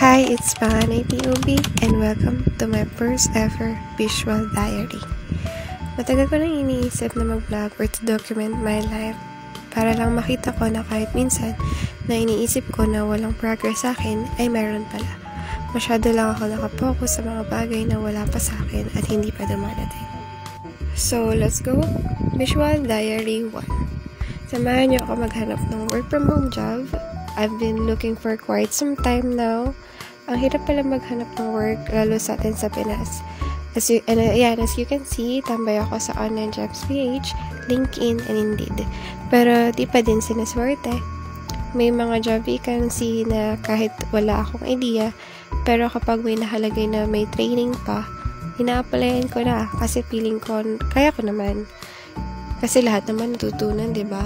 Hi, it's Panganay POV and welcome to my first ever visual diary. Matagal ko nang iniisip na mag-vlog or to document my life para lang makita ko na kahit minsan na iniisip ko na walang progress sa akin ay meron pala. Masyado lang ako nakapokus sa mga bagay na wala pa sa akin at hindi pa dumadating. So, let's go! Visual Diary 1. Samahan niyo ako maghanap ng work from home job. I've been looking for quite some time now. Ang hirap pala maghanap ng work, lalo sa atin sa Pinas. As you can see, tambay ako sa online jobs page, LinkedIn, and Indeed. Pero di pa din sinaswerte. May mga job vacancy na kahit wala akong idea, pero kapag may nakalagay na may training pa, ina-applyan ko na kasi feeling ko, kaya ko naman. Kasi lahat naman natutunan, di ba?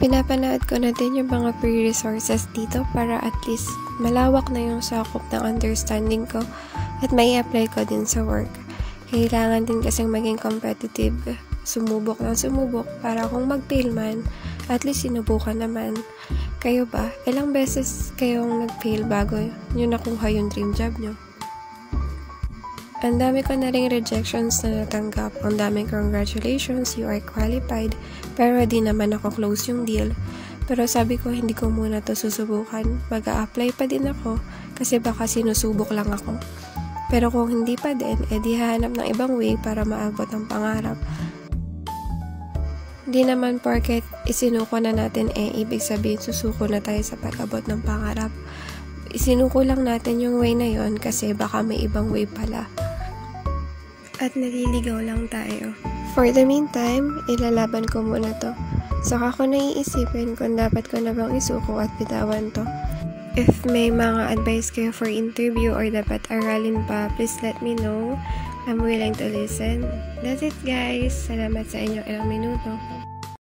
Pinapanood ko na din yung mga free resources dito para at least malawak na yung sakop ng understanding ko at may apply ko din sa work. Kailangan din kasing maging competitive. Sumubok ng sumubok para kung mag-fail man, at least sinubukan naman. Kayo ba? Ilang beses kayong nag-fail bago nyo nakuha yung dream job nyo? Ang dami ko na ring rejections na natanggap. Ang daming congratulations, you are qualified. Pero di naman ako close yung deal. Pero sabi ko, hindi ko muna to susubukan. Mag-a-apply pa din ako kasi baka sinusubok lang ako. Pero kung hindi pa din, edi hahanap ng ibang way para maabot ang pangarap. Di naman porket isinuko na natin ibig sabihin susuko na tayo sa pag-abot ng pangarap. Isinuko lang natin yung way na yon kasi baka may ibang way pala. At naliligaw lang tayo. For the meantime, ilalaban ko muna to. Saka ko naiisipin kung dapat ko na bang isuko at bitawan to. If may mga advice kayo for interview or dapat aralin pa, please let me know. I'm willing to listen. That's it guys. Salamat sa inyong ilang minuto.